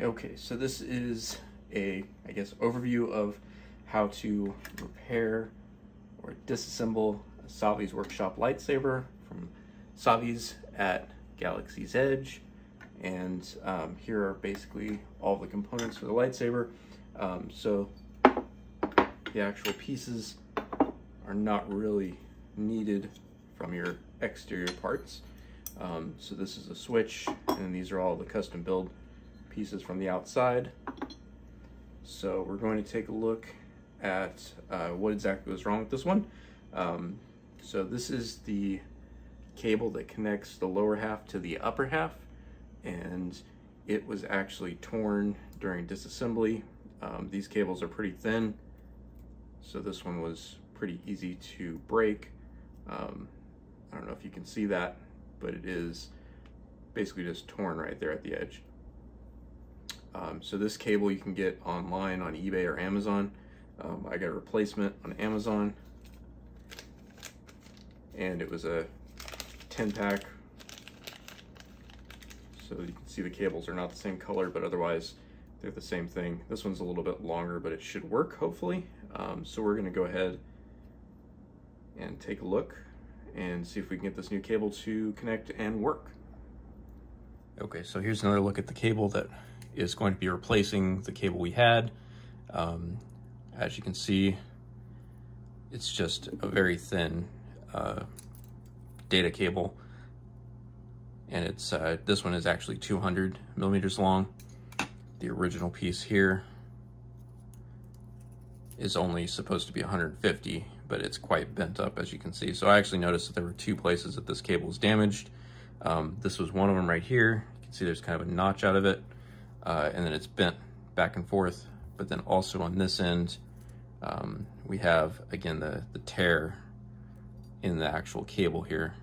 Okay, so this is a, I guess, overview of how to repair or disassemble a Savi's Workshop lightsaber from Savi's at Galaxy's Edge. And here are basically all the components for the lightsaber. So the actual pieces are not really needed from your exterior parts. So this is a switch, and these are all the custom build pieces from the outside. So we're going to take a look at what exactly was wrong with this one. So this is the cable that connects the lower half to the upper half, and it was actually torn during disassembly. These cables are pretty thin, so this one was pretty easy to break. I don't know if you can see that, but it is basically just torn right there at the edge. So this cable you can get online on eBay or Amazon. I got a replacement on Amazon, and it was a 10-pack. So you can see the cables are not the same color, but otherwise they're the same thing. This one's a little bit longer, but it should work, hopefully. So we're gonna go ahead and take a look and see if we can get this new cable to connect and work. Okay, so here's another look at the cable that is going to be replacing the cable we had. As you can see, it's just a very thin data cable, and it's this one is actually 200 millimeters long. The original piece here is only supposed to be 150, but it's quite bent up, as you can see. So I actually noticed that there were two places that this cable was damaged. This was one of them right here. You can see there's kind of a notch out of it, and then it's bent back and forth. But then also on this end, we have, again, the tear in the actual cable here,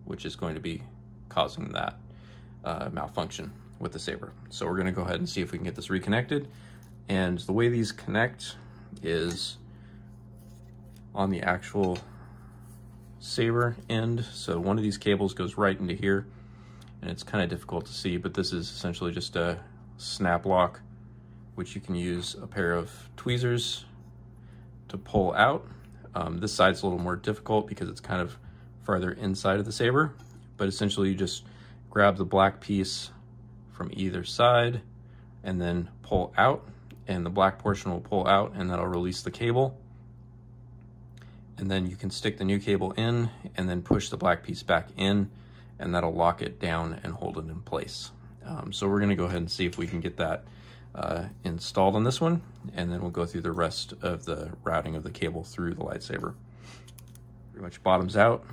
which is going to be causing that malfunction with the saber. So we're gonna go ahead and see if we can get this reconnected. And the way these connect is on the actual saber end. So one of these cables goes right into here, and it's kind of difficult to see, but this is essentially just a snap lock, which you can use a pair of tweezers to pull out. This side's a little more difficult because it's kind of farther inside of the saber, but essentially you just grab the black piece from either side and then pull out, and the black portion will pull out, and that'll release the cable. And then you can stick the new cable in and then push the black piece back in, and that'll lock it down and hold it in place. So we're gonna go ahead and see if we can get that installed on this one, and then we'll go through the rest of the routing of the cable through the lightsaber. Pretty much bottoms out,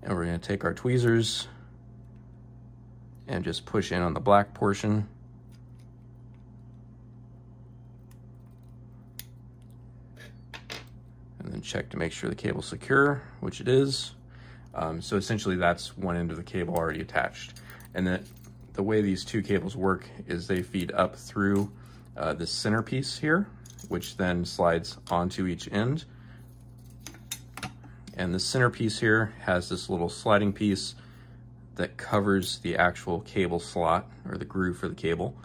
and we're gonna take our tweezers and just push in on the black portion. And then check to make sure the cable's secure, which it is. So essentially that's one end of the cable already attached. And then the way these two cables work is they feed up through this center piece here, which then slides onto each end. And the center piece here has this little sliding piece that covers the actual cable slot, or the groove for the cable.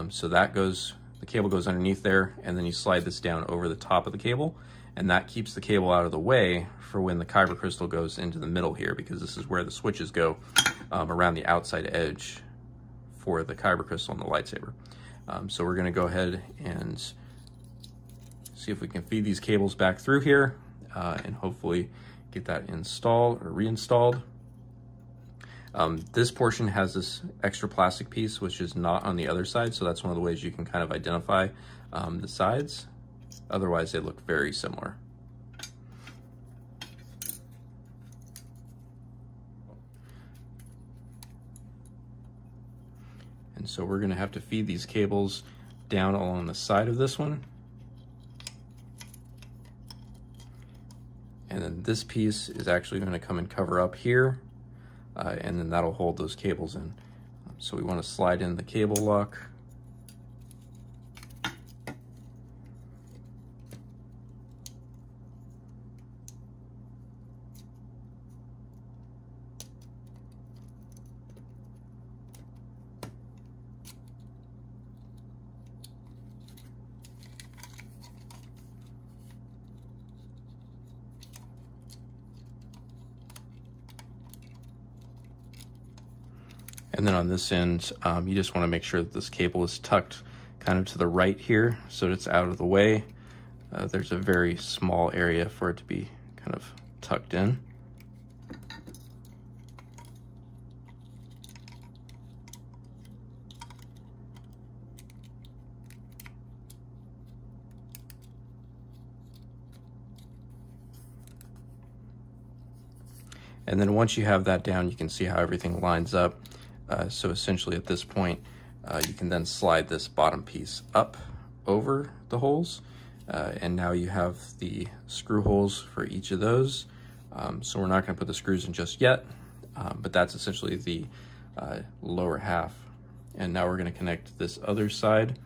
So that goes, the cable goes underneath there, and then you slide this down over the top of the cable, and that keeps the cable out of the way for when the kyber crystal goes into the middle here, because this is where the switches go around the outside edge for the kyber crystal and the lightsaber. So we're gonna go ahead and see if we can feed these cables back through here and hopefully get that installed or reinstalled. This portion has this extra plastic piece, which is not on the other side, so that's one of the ways you can kind of identify the sides. Otherwise, they look very similar. And so we're gonna have to feed these cables down along the side of this one. And then this piece is actually gonna come and cover up here, and then that'll hold those cables in. So we wanna slide in the cable lock. And then on this end, you just want to make sure that this cable is tucked kind of to the right here so that it's out of the way. There's a very small area for it to be kind of tucked in. And then once you have that down, you can see how everything lines up. So essentially at this point, you can then slide this bottom piece up over the holes. And now you have the screw holes for each of those. So we're not gonna put the screws in just yet, but that's essentially the lower half. And now we're gonna connect this other side.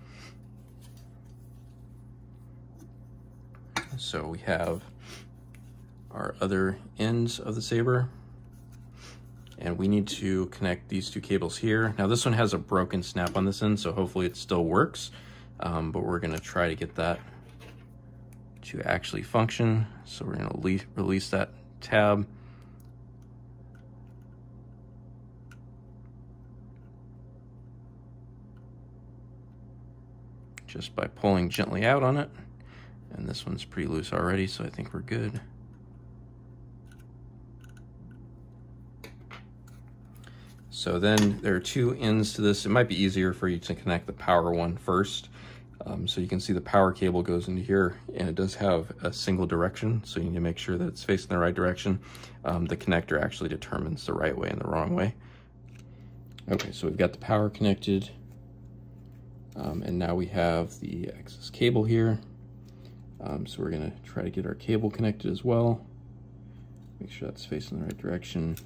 So we have our other ends of the saber, and we need to connect these two cables here. Now this one has a broken snap on this end, so hopefully it still works, but we're gonna try to get that to actually function. So we're gonna release that tab. Just by pulling gently out on it. And this one's pretty loose already, so I think we're good. So then there are two ends to this. It might be easier for you to connect the power one first. So you can see the power cable goes into here, and it does have a single direction, so you need to make sure that it's facing the right direction. The connector actually determines the right way and the wrong way. Okay, so we've got the power connected, and now we have the excess cable here. So we're gonna try to get our cable connected as well. Make sure that's facing the right direction.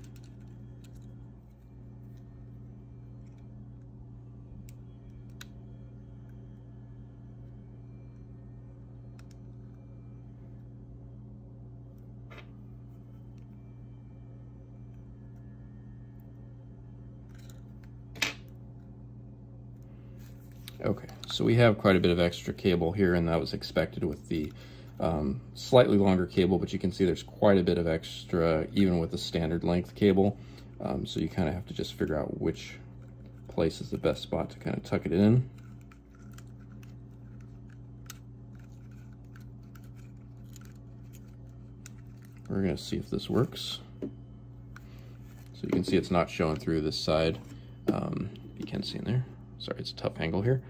Okay, so we have quite a bit of extra cable here, and that was expected with the slightly longer cable, but you can see there's quite a bit of extra even with the standard length cable. So you kind of have to just figure out which place is the best spot to kind of tuck it in. We're gonna see if this works. So you can see it's not showing through this side. You can see in there. Sorry, it's a tough angle here.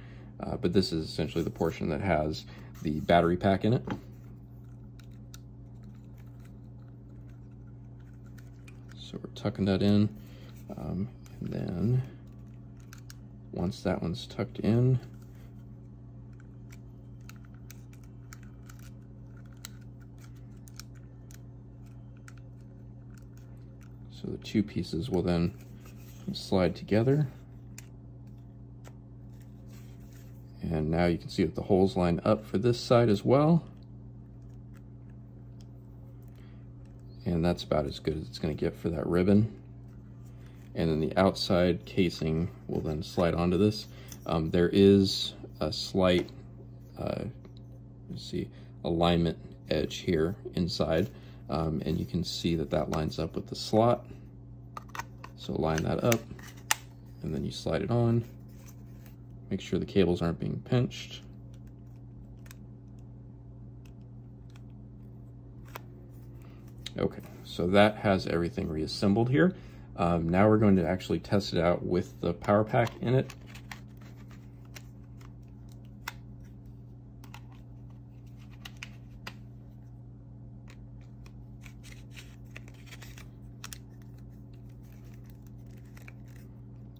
But this is essentially the portion that has the battery pack in it. So we're tucking that in. And then once that one's tucked in, so the two pieces will then slide together. And now you can see that the holes line up for this side as well. And that's about as good as it's going to get for that ribbon. And then the outside casing will then slide onto this. There is a slight, let's see, alignment edge here inside. And you can see that that lines up with the slot. So line that up, and then you slide it on. Make sure the cables aren't being pinched. Okay, so that has everything reassembled here. Now we're going to actually test it out with the power pack in it.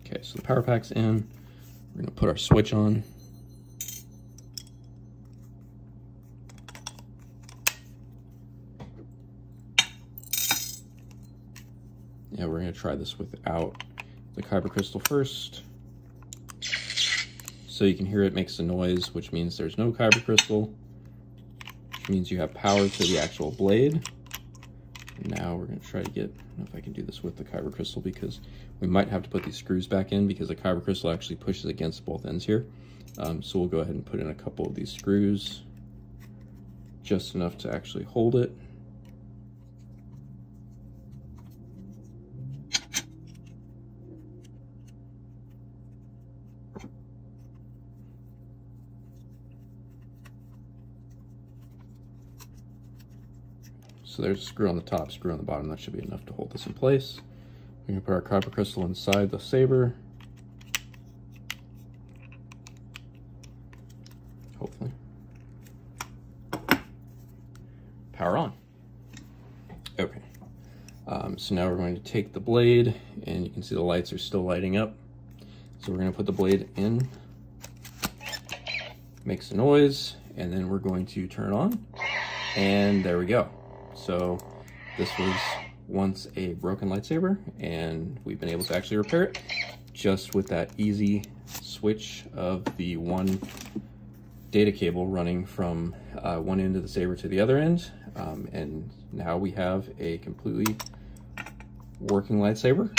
Okay, so the power pack's in. We're going to put our switch on. Yeah, we're going to try this without the kyber crystal first. So you can hear it makes a noise, which means there's no kyber crystal, which means you have power to the actual blade. Now we're going to try to get, I don't know if I can do this with the kyber crystal, because we might have to put these screws back in because the kyber crystal actually pushes against both ends here. So we'll go ahead and put in a couple of these screws, just enough to actually hold it. So there's a screw on the top, screw on the bottom. That should be enough to hold this in place. We're gonna put our kyber crystal inside the saber. Hopefully. Power on. Okay. So now we're going to take the blade, and you can see the lights are still lighting up. So we're going to put the blade in, makes a noise, and then we're going to turn it on, and there we go. So this was once a broken lightsaber, and we've been able to actually repair it just with that easy switch of the one data cable running from one end of the saber to the other end. And now we have a completely working lightsaber,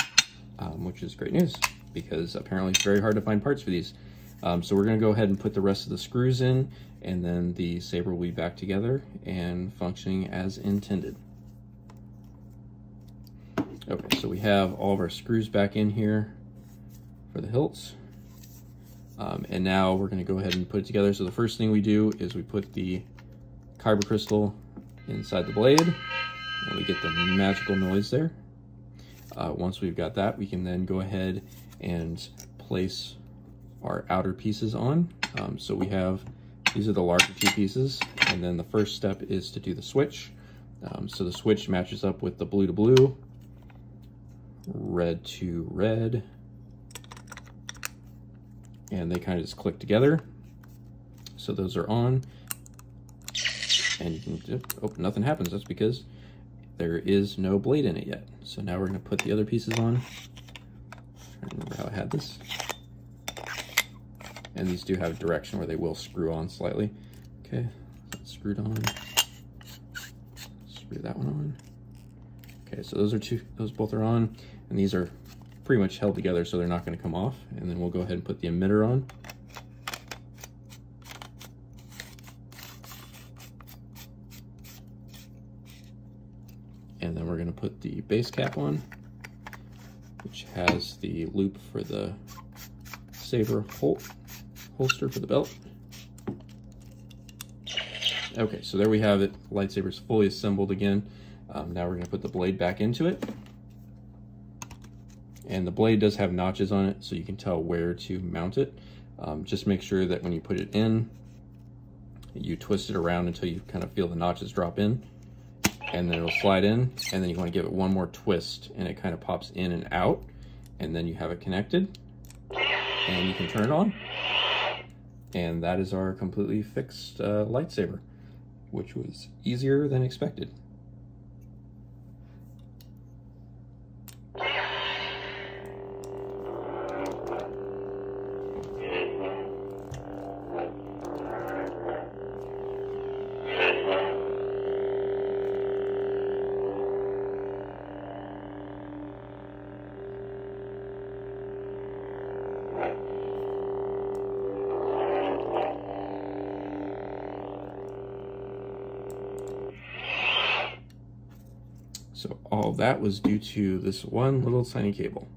which is great news because apparently it's very hard to find parts for these. So we're going to go ahead and put the rest of the screws in, and then the saber will be back together and functioning as intended. Okay, so we have all of our screws back in here for the hilts. And now we're going to go ahead and put it together. So the first thing we do is we put the kyber crystal inside the blade, and we get the magical noise there. Once we've got that, we can then go ahead and place our outer pieces on. So we have, these are the larger two pieces, and then the first step is to do the switch. So the switch matches up with the blue to blue, red to red, and they kind of just click together. So those are on, and you can just, oh, nothing happens. That's because there is no blade in it yet. So now we're going to put the other pieces on. I remember how I had this. And these do have a direction where they will screw on slightly. Okay, that's screwed on. Screw that one on. Okay, so those both are on, and these are pretty much held together so they're not going to come off. And then we'll go ahead and put the emitter on. And then we're going to put the base cap on, which has the loop for the saber holster for the belt. Okay, so there we have it. Lightsaber's fully assembled again. Now we're going to put the blade back into it. And the blade does have notches on it, so you can tell where to mount it. Just make sure that when you put it in, you twist it around until you kind of feel the notches drop in, and then it'll slide in, and then you want to give it one more twist, and it kind of pops in and out, and then you have it connected, and you can turn it on. And that is our completely fixed lightsaber, which was easier than expected. So all that was due to this one little tiny cable.